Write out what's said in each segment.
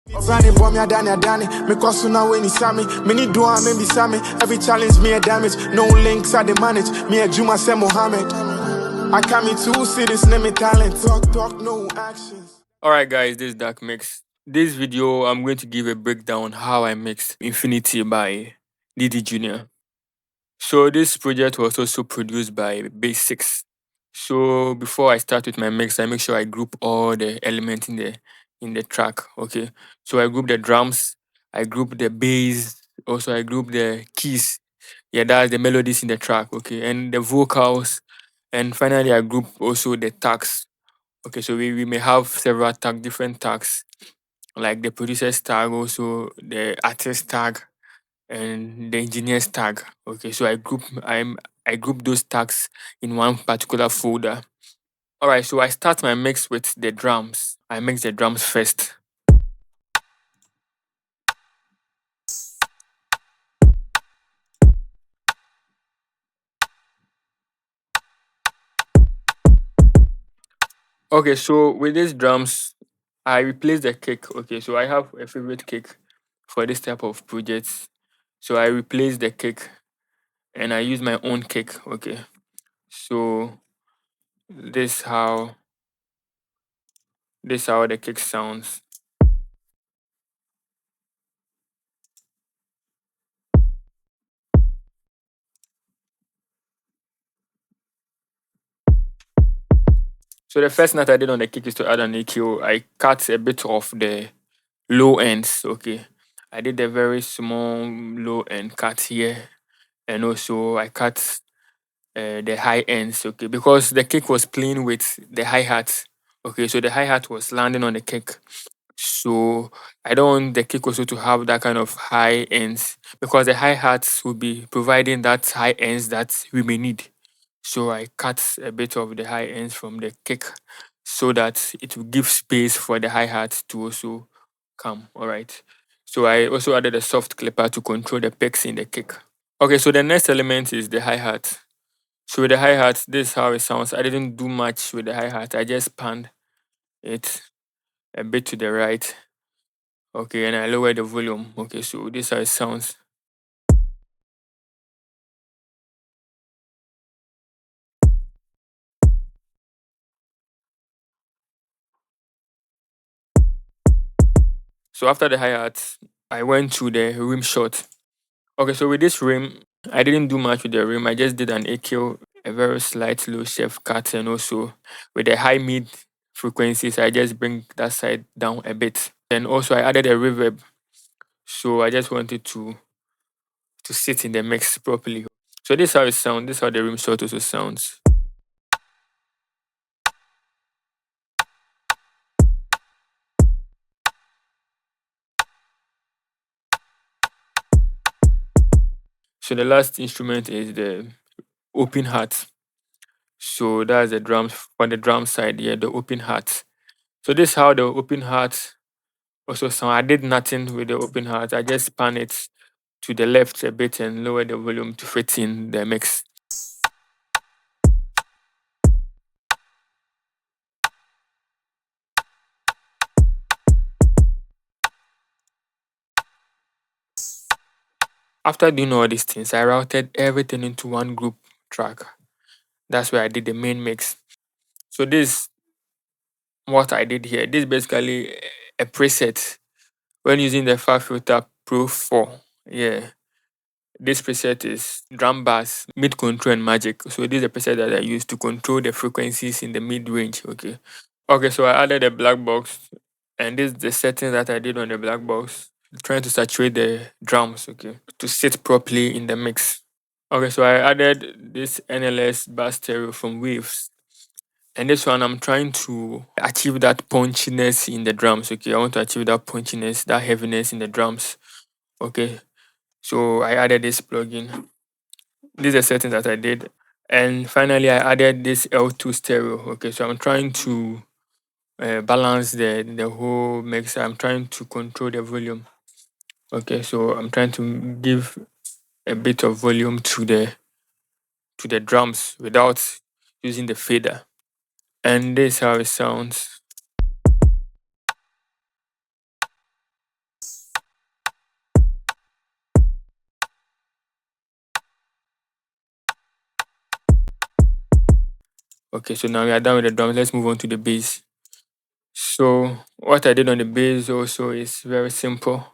Every challenge me a damage. No links I manage. Me a Juma say Mohammed. I come in 2 cities, name me talent. Talk, no actions. Alright guys, this is DAkMix. This video I'm going to give a breakdown how I mix Infinity by DD Jr. So this project was also produced by BSIX. So before I start with my mix, I make sure I group all the elements in the track. Okay. So I group the drums, I group the bass, also I group the keys. Yeah, that's the melodies in the track, okay, and the vocals, and finally I group also the tags. Okay, so we may have several tag, different tags, like the producer's tag, also the artist tag, and the engineer's tag. Okay, so I group those tags in one particular folder. Alright, so I start my mix with the drums. I mix the drums first. Okay, so with these drums, I replace the kick. Okay, so I have a favorite kick for this type of projects. So I replace the kick and I use my own kick. Okay, so this how the kick sounds. So the first note I did on the kick is to add an EQ. I cut a bit of the low ends. Okay, I did a very small low end cut here, and also I cut the high ends. Okay, because the kick was playing with the hi-hat. Okay, so the hi-hat was landing on the kick. So I don't want the kick also to have that kind of high ends, because the hi-hats will be providing that high ends that we may need. So I cut a bit of the high ends from the kick so that it will give space for the hi-hat to also come. All right. So I also added a soft clipper to control the picks in the kick. Okay, so the next element is the hi-hat. So with the hi-hat, this is how it sounds. I didn't do much with the hi-hat. I just panned it a bit to the right. Okay, and I lower the volume. Okay, so this is how it sounds. So after the hi-hat, I went to the rim shot. Okay, so with this rim, I didn't do much with the rim. I just did an AQ, a very slight low chef cut, and also with the high mid frequencies, I just bring that side down a bit. And also I added a reverb. So I just wanted to sit in the mix properly. So this is how it sounds. This is how the rim shot also sounds. So the last instrument is the open hat. So that's the drums for the drum side, yeah, the open hat. So this is how the open hat also sound. I did nothing with the open hat. I just pan it to the left a bit and lower the volume to fit in the mix. After doing all these things, I routed everything into one group track. That's where I did the main mix. So this what I did here. This is basically a preset when using the Far Filter Pro 4. Yeah. This preset is drum bass, mid control, and magic. So this is a preset that I use to control the frequencies in the mid range. Okay. Okay, so I added a black box, and this is the setting that I did on the black box, trying to saturate the drums, okay, to sit properly in the mix. Okay, so I added this NLS bass stereo from Waves. And this one, I'm trying to achieve that punchiness in the drums. Okay, I want to achieve that punchiness, that heaviness in the drums. Okay, so I added this plugin. This is a setting that I did. And finally, I added this L2 stereo. Okay, so I'm trying to balance the whole mix. I'm trying to control the volume. Okay, so I'm trying to give a bit of volume to the drums without using the fader. And this is how it sounds. Okay, so now we are done with the drums. Let's move on to the bass. So what I did on the bass also is very simple.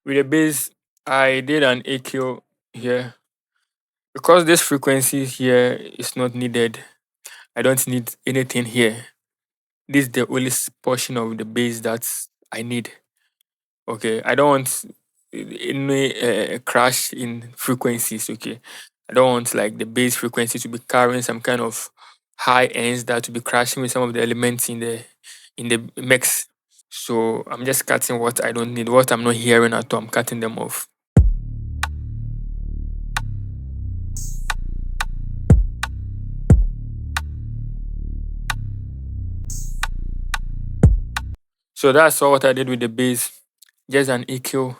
With the bass, I did an EQ here. Because this frequency here is not needed, I don't need anything here. This is the only portion of the bass that I need. Okay, I don't want any crash in frequencies. Okay, I don't want like the bass frequency to be carrying some kind of high ends that to be crashing with some of the elements in the mix. So I'm just cutting what I don't need, what I'm not hearing at all. I'm cutting them off. So that's all what I did with the bass, just an EQ,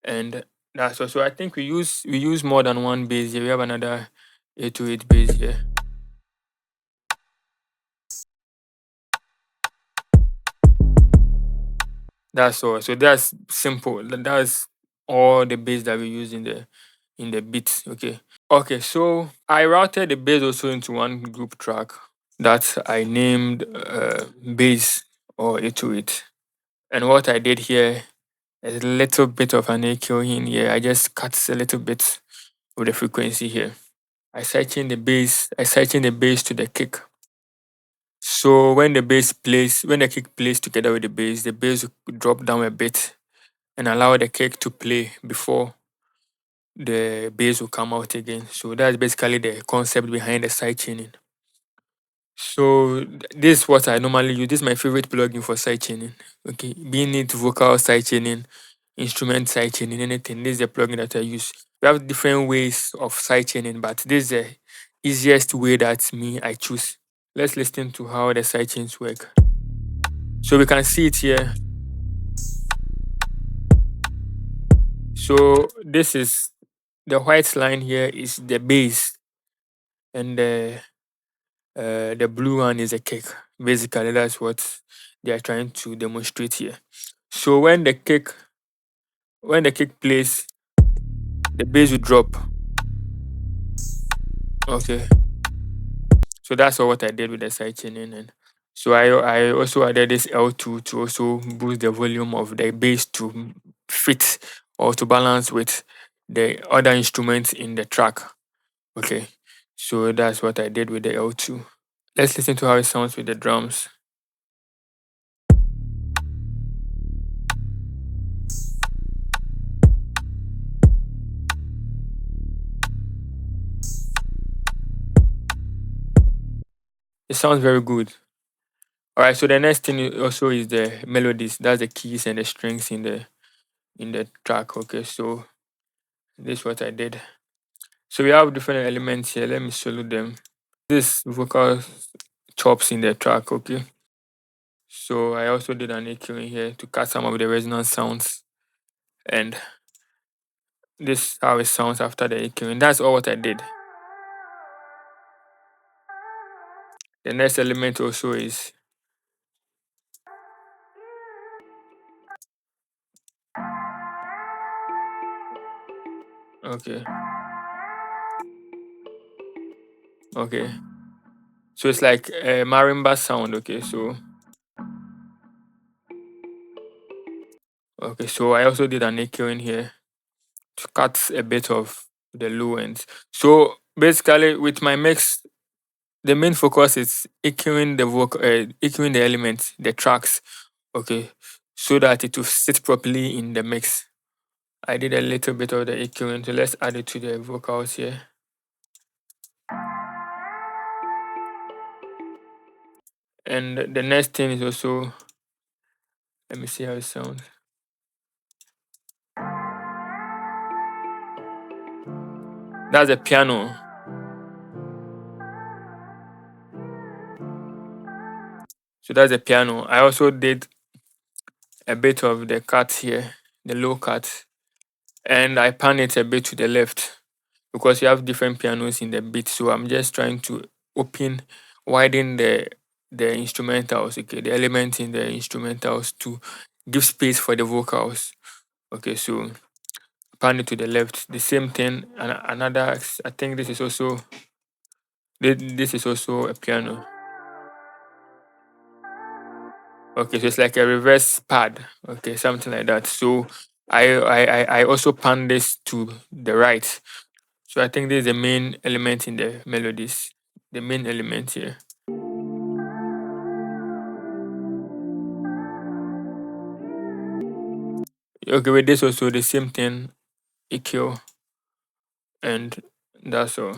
and that's all. So I think we use more than one bass here. We have another 808 bass here. That's all. So that's simple. That's all the bass that we use in the beats. Okay. Okay. So I routed the bass also into one group track that I named bass or 808. And what I did here is a little bit of an EQ in here. I just cut a little bit of the frequency here. I sidechain the bass to the kick. So when the kick plays together with the bass will drop down a bit and allow the kick to play before the bass will come out again. So that's basically the concept behind the sidechaining. So this is what I normally use. This is my favorite plugin for sidechaining. Okay, being it vocal sidechaining, instrument sidechaining, anything. This is the plugin that I use. We have different ways of sidechaining, but this is the easiest way that I choose. Let's listen to how the sidechains work. So we can see it here. So this is the white line here is the bass, and the blue one is a kick. Basically, that's what they are trying to demonstrate here. So when the kick plays, the bass will drop. Okay. So that's all what I did with the sidechaining, and so I also added this L2 to also boost the volume of the bass to fit or to balance with the other instruments in the track. Okay. So that's what I did with the L2. Let's listen to how it sounds with the drums. It sounds very good. All right, so the next thing also is the melodies. That's the keys and the strings in the track. Okay, so this is what I did. So we have different elements here. Let me solo them. This vocal chops in the track. Okay, so I also did an EQ in here to cut some of the resonance sounds, and this is how it sounds after the EQ, and that's all what I did. The next element also is okay. Okay. So it's like a marimba sound. Okay, so I also did an EQ in here to cut a bit of the low ends. So basically with my mix, the main focus is EQing the elements, the tracks, okay, so that it will sit properly in the mix. I did a little bit of the EQing, so let's add it to the vocals here. And the next thing is also, let me see how it sounds. That's a piano. So that's a piano. I also did a bit of the cut here, the low cut, and I pan it a bit to the left because you have different pianos in the beat. So I'm just trying to widen the instrumentals, okay, the elements in the instrumentals to give space for the vocals. Okay, so pan it to the left, the same thing. And another, I think this is also a piano. Okay, so it's like a reverse pad. Okay, something like that. So I also pan this to the right. So I think this is the main element in the melodies. The main element here. Okay, with this also the same thing, EQ, and that's all.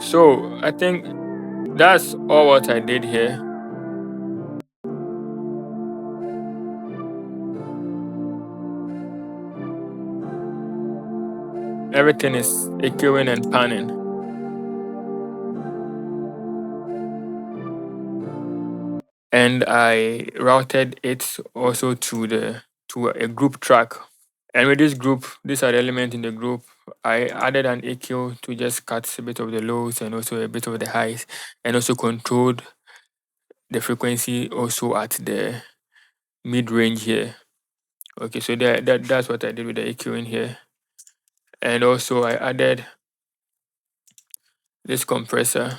So I think that's all what I did here. Everything is EQing and panning. And I routed it also to a group track. And with this group, these are the elements in the group. I added an EQ to just cut a bit of the lows and also a bit of the highs, and also controlled the frequency also at the mid range here. Okay, so that's what I did with the EQ in here. And also I added this compressor,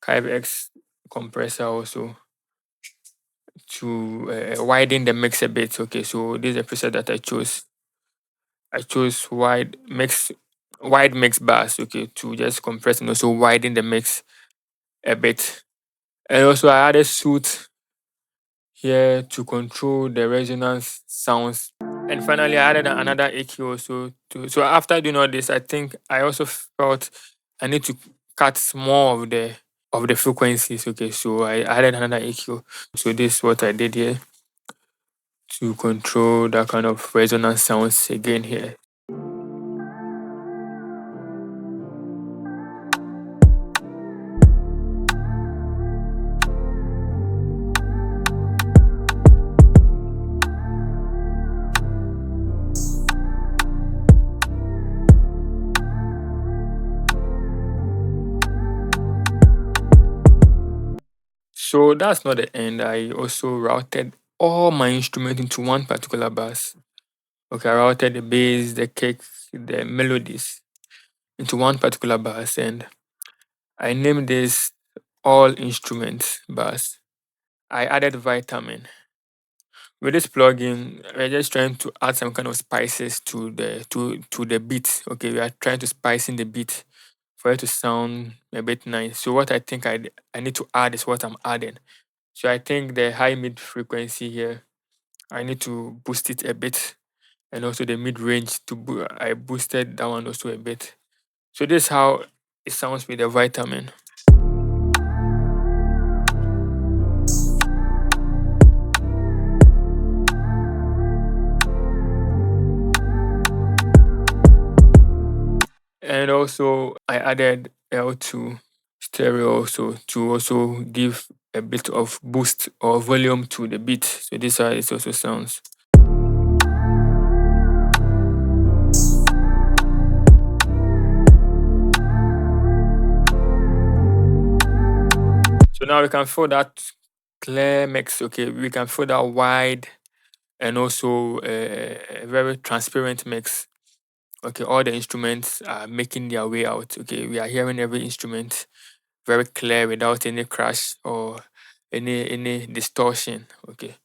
BSIX compressor also, to widen the mix a bit. Okay, so this is a preset that I chose. I chose wide mix bars, okay, to just compress and also widen the mix a bit. And also I added suit here to control the resonance sounds. And finally I added another EQ also to, so after doing all this, I think I also felt I need to cut more of the frequencies. Okay, so I added another EQ. So this is what I did here to control that kind of resonance sounds again here. So that's not the end. I also routed all my instruments into one particular bus. Okay, I routed the bass, the kick, the melodies into one particular bus, and I named this all instruments bus. I added vitamin. With this plugin, we're just trying to add some kind of spices to the beat. Okay, we are trying to spice in the beat for it to sound a bit nice. So what I think I need to add is what I'm adding. So I think the high mid frequency here, I need to boost it a bit, and also the mid range I boosted that one also a bit. So this is how it sounds with the vitamin. And also I added L2 stereo also to also give a bit of boost or volume to the beat. So this is how it also sounds. So now we can feel that clear mix. Okay, we can feel that wide and also a very transparent mix. Okay, all the instruments are making their way out. Okay, we are hearing every instrument very clear without any crash or any distortion. Okay.